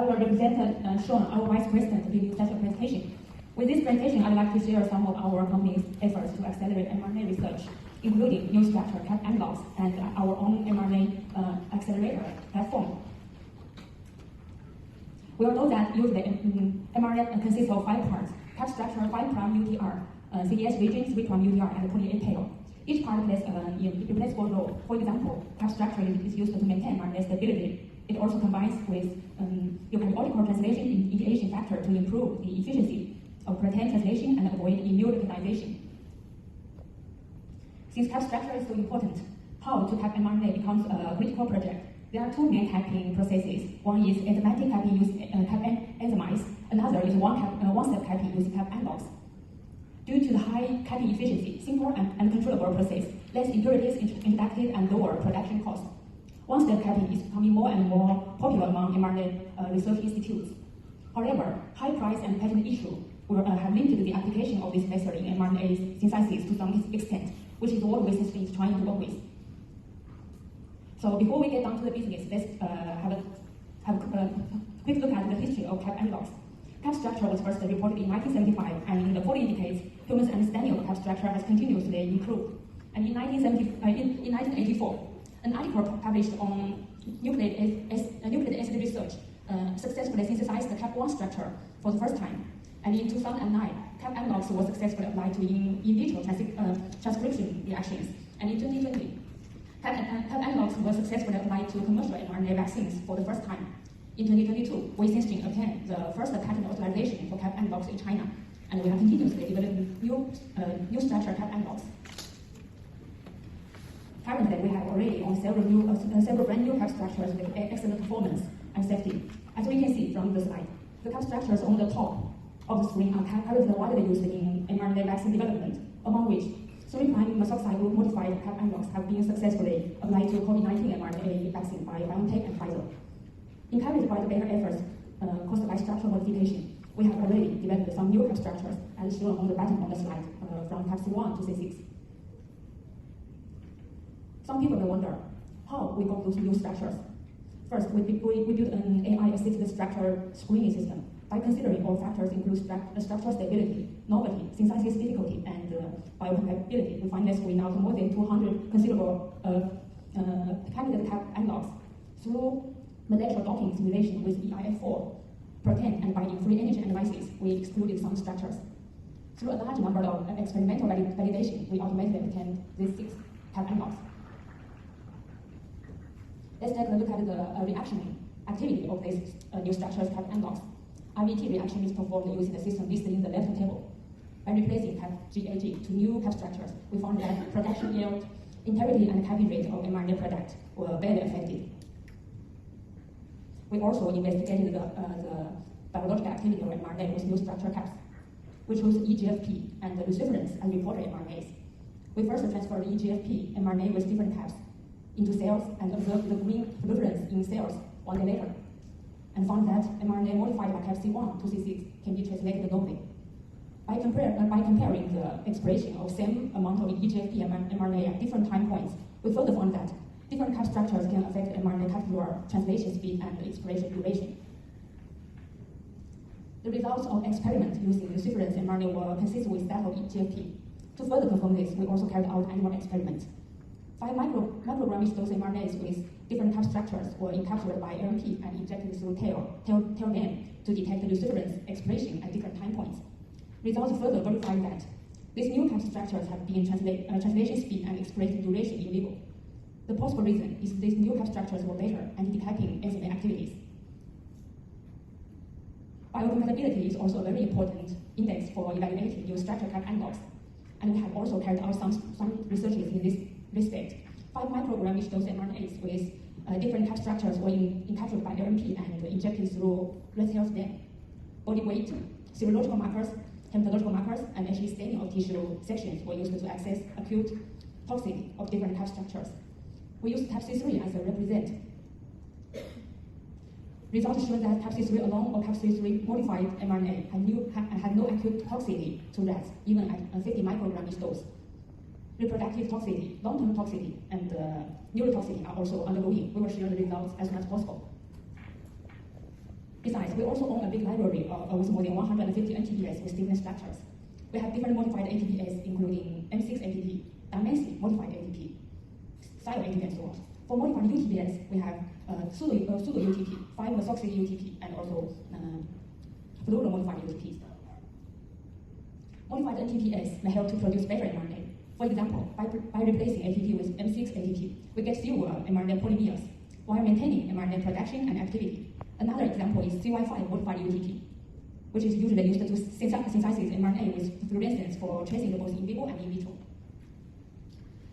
I will represent Sean, our Vice President, to give you such a presentation. With this presentation, I'd like to share some of our company's efforts to accelerate mRNA research, including new structure cap analogs and our own mRNA accelerator platform. We all know that usually mRNA consists of 5 parts: cap structure, 5' UTR, CDS region, 3' UTR, and 28 tail. Each part plays an irreplaceable role. For example, cap structure is used to maintain mRNA stability. It also combines with eukaryotic translation initiation factor to improve the efficiency of protein translation and avoid immune recognition. Since cap structure is so important, how to cap mRNA becomes a critical project. There are 2 main capping processes. One is enzymatic capping using cap enzymes. Another is one-step capping using cap analogs. Due to the high capping efficiency, simple and controllable process, less impurities introduced and lower production costs. One-step capping is becoming more and more popular among mRNA research institutes. However, high price and patent issue have limited the application of this method in mRNA synthesis to some extent, which is what research is trying to work with. So before we get down to the business, let's have a quick look at the history of cap analogs. Cap structure was first reported in 1975, and in the following decades, humans' understanding of cap structure has continuously improved. And in 1984, an article published on nucleic acid research successfully synthesized the cap1 structure for the first time. And in 2009, cap analogs were successfully applied to in vitro transcription reactions. And in 2020, cap analogs were successfully applied to commercial mRNA vaccines for the first time. In 2022, we Synthgene obtained the first patent authorization for cap analogs in China, and we are continuously developing new structure cap analogs. Currently, we have already on several brand new cap structures with excellent performance and safety. As we can see from the slide, the cap structures on the top of the screen are currently widely used in mRNA vaccine development, among which 3' methoxide group modified cap analogs have been successfully applied to COVID-19 mRNA vaccine by BioNTech and Pfizer. Encouraged by the better efforts caused by structural modification, we have already developed some new cap structures, as shown on the bottom of the slide, from cap C1 to C6. Some people may wonder how we got those new structures. First, we built an AI-assisted structure screening system. By considering all factors including structural stability, novelty, synthesis difficulty, and biocompatibility, we finally screened out more than 200 considerable candidate cap analogs. Through molecular docking simulation with EIF4 protein and binding free energy analysis, we excluded some structures. Through a large number of experimental validation, we automatically obtained these 6 cap analogs. Let's take a look at the reaction activity of these new structures cap analogs. IVT reaction is performed using the system listed in the left table. By replacing cap GAG to new cap structures, we found that production yield, integrity, and capping rate of mRNA product were barely affected. We also investigated the biological activity of mRNA with new structure caps. We chose EGFP and the luciferase as reporter mRNAs. We first transferred EGFP mRNA with different caps into cells and observed the green fluorescence in cells 1 day later, and found that mRNA modified by cap C1 to C6 can be translated normally. By comparing the expression of same amount of EGFP mRNA at different time points, we further found that different cap structures can affect mRNA capture translation speed and expression duration. The results of experiments using luciferase mRNA were consistent with that of EGFP. To further confirm this, we also carried out animal experiments. 5 microgram dose mRNAs with different cap structures were encapsulated by LNP and injected through tail vein to detect luciferase expression at different time points. Results further verified that these new cap structures have been translation speed and expression duration illegal. The possible reason is these new cap structures were better anti-capping enzyme activities. Biocompatibility is also a very important index for evaluating new structure cap analogs, and we have also carried out some researches in this respect. 5 microgram dose mRNAs with different cap structures were encapsulated by LNP and injected through red cells vein. Body weight, serological markers, hematological markers, and HE staining of tissue sections were used to assess acute toxicity of different cap structures. We used cap C3 as a represent. Results show that cap C3 alone or cap C3 modified mRNA had no acute toxicity to rats, even at 50 microgram dose. Reproductive toxicity, long-term toxicity, and neurotoxicity are also undergoing. We will share the results as soon as possible. Besides, we also own a big library with more than 150 NTPs with different structures. We have different modified ATPs, including M6 ATP, dimensely modified ATP, style ATP, and so on. For modified UTPs, we have pseudo UTP, 5-methoxy UTP, and also fluoro-modified UTPs. Modified NTPs may help to produce better mRNA. For example, by replacing ATP with M6 ATP, we get fewer mRNA polymers while maintaining mRNA production and activity. Another example is CY5 modified UTP, which is usually used to synthesize mRNA with fluorescence for tracing both in vivo and in vitro.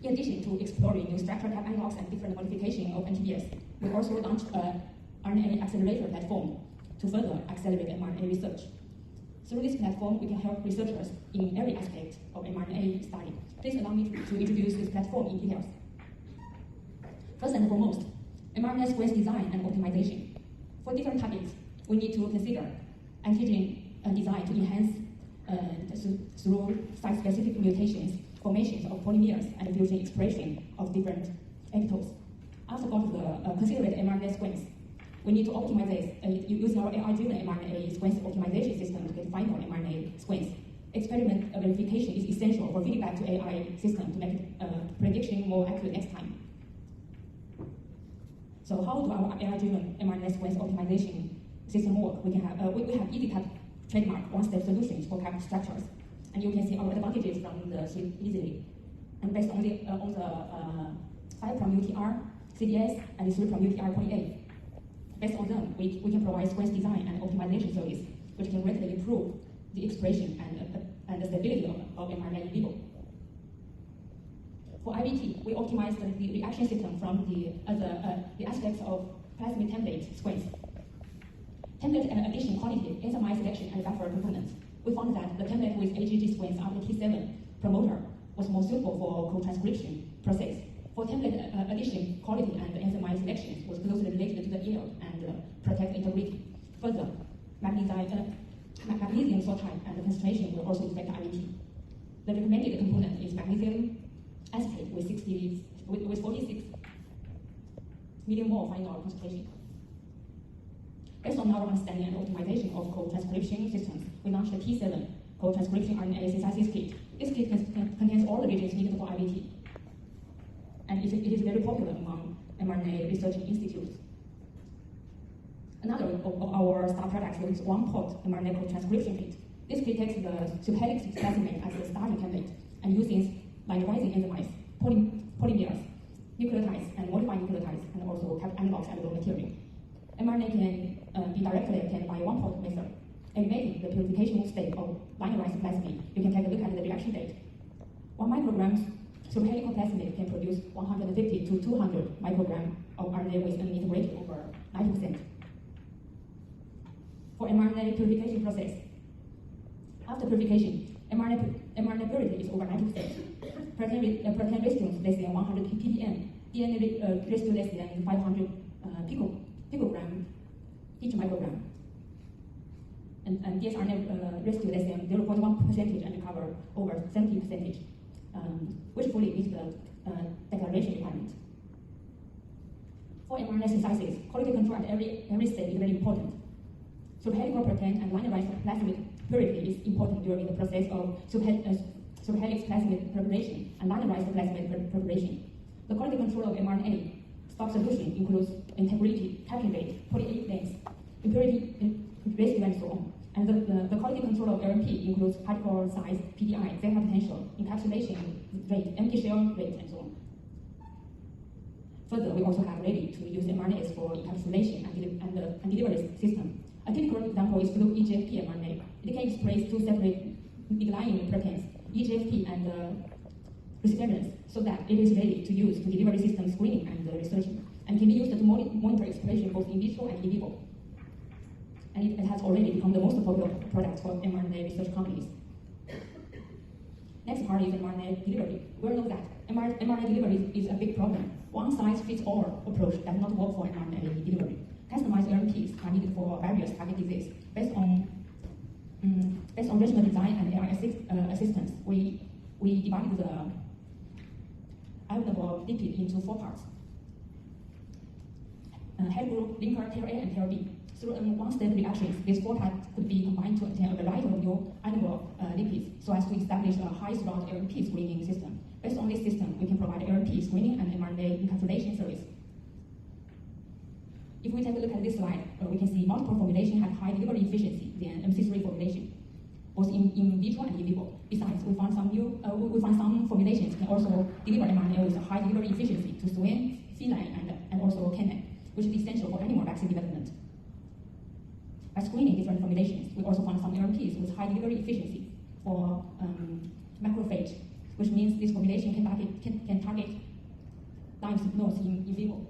In addition to exploring new structure type analogs and different modifications of NTPs, we also launched an RNA accelerator platform to further accelerate mRNA research. Through this platform, we can help researchers in every aspect of mRNA study. Please allow me to introduce this platform in details. First and foremost, mRNA sequence design and optimization. For different topics, we need to consider antigen design to enhance through site-specific mutations, formations of polymers, and fusion expression of different epitopes. After consider the mRNA sequence, we need to optimize this using our AI-driven mRNA sequence optimization system to get final mRNA sequence. Experiment verification is essential for feedback to AI system to make prediction more accurate next time. So how do our AI-driven mRNA sequence optimization system work? We have easy type trademark one-step solutions for type structures, and you can see our advantages from the suite easily. And based on the 5' UTR, CDS, and 3' UTR poly-A. Based on them, we can provide sequence design and optimization service, which can greatly improve the expression and the stability of mRNA in vivo. For IVT, we optimized the reaction system from the aspects of plasmid template sequence. Template addition quality, enzyme selection, and buffer components. We found that the template with AGG sequence after T7 promoter was more suitable for co-transcription process. For template addition quality and enzyme selection was closely related to the yield and protect integrity. Further, magnesium salt type and concentration will also affect IVT. The recommended component is magnesium acetate with 46 millimole final concentration. Based on our understanding and optimization of co-transcription systems, we launched the T7 co-transcription RNA synthesis kit. This kit contains all the regions needed for IVT, and it is very popular among mRNA research institutes. Another of our star products is one-pot mRNA co-transcription kit. This kit takes the superhelix plasmid as a starting template and uses linearizing enzymes, polymers, nucleotides, and modified nucleotides, and also type analogs and raw material. mRNA can be directly obtained by one-pot method. Eliminating the purification state of linearized plasmid, you can take a look at the reaction date. 1 microgram superhelical plasmid can produce 150 to 200 microgram of RNA with an integrated over 90%. For mRNA purification process, after purification, mRNA purity is over 90%. Protein residue less than 100 ppm, DNA residue less than 500 picogram each microgram, and dsRNA residue less than 0.1% and cover over 70%, which fully meets the declaration requirement. For mRNA synthesis, quality control at every step is very important. Superhelical protein and linearized plasmid purity is important during the process of superhelix plasmid preparation and linearized plasmid preparation. The quality control of mRNA stock solution includes integrity, packing rate, poly-A length, impurity residue, and so on. And the quality control of LNP includes particle size, PDI, zeta potential, encapsulation rate, empty shell rate, and so on. Further, we also have ready to use mRNAs for encapsulation and delivery system. A typical example is flu EGFP mRNA. It can express two separate nuclein proteins, EGFP and recipients, so that it is ready to use to delivery system screening and researching, and can be used to monitor expression both in vitro and in vivo. And it has already become the most popular product for mRNA research companies. Next part is mRNA delivery. We all know that mRNA delivery is a big problem. One-size-fits-all approach does not work for mRNA delivery. Customized LNPs are needed for various target diseases. Based on regional design and AI assistance, we divided the ionable lipid into 4 parts: head group, linker, tail A, and tail B. Through one-step reactions, these four types could be combined to obtain a variety of new animal lipids so as to establish a high-throughput LNP screening system. Based on this system, we can provide LNP screening and mRNA encapsulation service. If we take a look at this slide, we can see multiple formulations have high delivery efficiency than MC3 formulation, both in vitro and in vivo. Besides, we found some formulations can also deliver mRNA with a high delivery efficiency to swine, feline, and also canine, which is essential for animal vaccine development. By screening different formulations, we also found some LNPs with high delivery efficiency for macrophage, which means this formulation can target lymph nodes in vivo.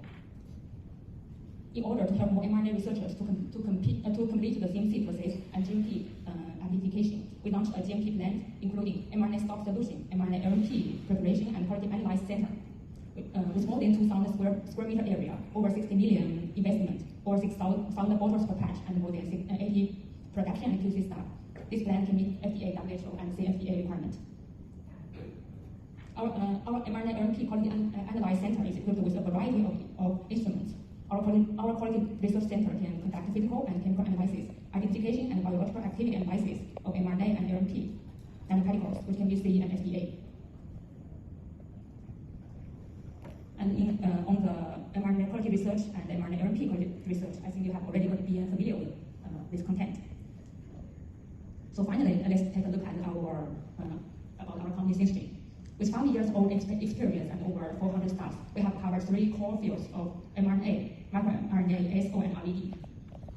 In order to help more mRNA researchers to complete the CMC process and GMP amplification, we launched a GMP plant including mRNA stock solution, mRNA LNP preparation, and quality analysis center. With more than 2,000 square meter area, over 60 million investment, over 6,000 bottles per patch, and more than 80 production and QC staff. This plant can meet FDA, WHO, and CFDA requirements. Our mRNA LNP quality analysis center is equipped with a variety of instruments. Our quality research center can conduct physical and chemical analysis, identification and biological activity analysis of mRNA and LNP nanoparticles, which can be CE and FDA. And on the mRNA quality research and the mRNA LNP quality research, I think you have already been familiar with this content. So finally, let's take a look at about our company Synthgene. With 5 years old experience and over 400 staff, we have covered 3 core fields of mRNA, microRNA, ASO, and RED.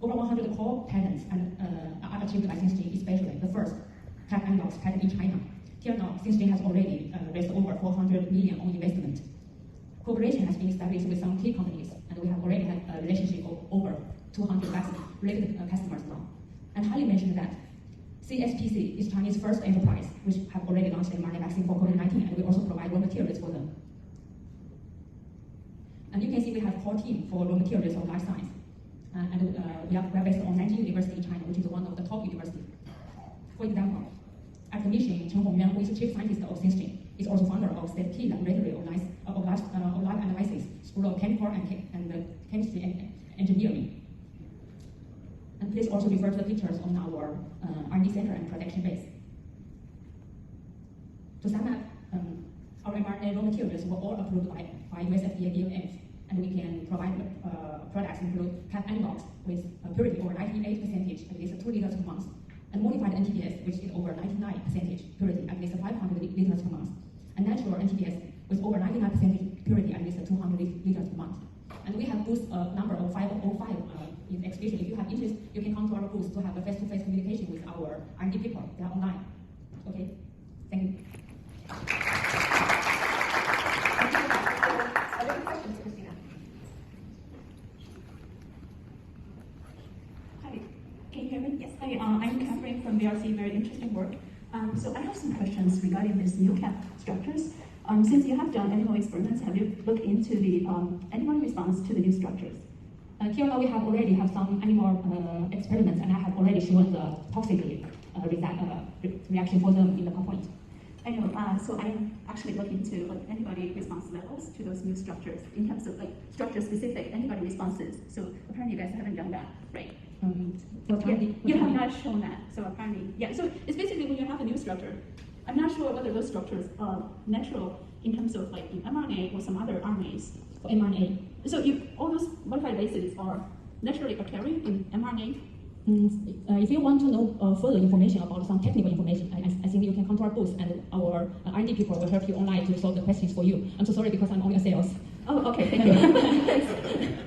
Over 100 core patents are achieved by Synthgene, especially the first type analogs patent in China. Till now, Synthgene has already raised over 400 million on investment. Cooperation has been established with some key companies, and we have already had a relationship of over 200 vaccine-related customers now. And highly mentioned that CSPC is Chinese first enterprise, which have already launched an mRNA vaccine for COVID-19, and we also provide raw materials for them. And you can see we have a core team for raw materials of life science. We are based on Nanjing University in China, which is one of the top universities. For example, at the mission, Chen Hongyuan, who is the chief scientist of Synthgene, is also founder of STEP Laboratory of Life Analysis, School of Chemical and Chemistry and Engineering. And please also refer to the pictures on our R&D center and production base. To sum up, our mRNA raw materials were all approved by US FDA DMFs, and we can provide products include cap analogs with purity over 98%, at least 2 liters per month, and modified NTPs, which is over 99% purity, at least 500 liters per month, and natural NTPs with over 99% purity, at least 200 liters per month. And we have booth number of 505 in exhibition. If you have interest, you can come to our booth to have a face-to-face communication with our R&D people. They are online. Okay, thank you. Are there any questions, Christina? Hi, can you hear me? Yes. Hi, I'm Catherine from BRC. Very interesting work. So I have some questions regarding these new cap structures. Since you have done animal experiments, have you looked into the animal response to the new structures? Till now, we have already have some animal experiments, and I have already shown the toxic reaction for them in the PowerPoint. I know, so I'm actually looking to antibody response levels to those new structures in terms of structure-specific antibody responses. So apparently you guys haven't done that, right? You have not shown that. So apparently, yeah. So it's basically when you have a new structure, I'm not sure whether those structures are natural in terms of in mRNA or some other RNAs For mRNA, So all those modified bases are naturally occurring in mRNA. If you want to know further information about some technical information, I think you can come to our booth, and our R&D people will help you online to solve the questions for you. I'm so sorry because I'm only a sales. Oh, okay, thank you.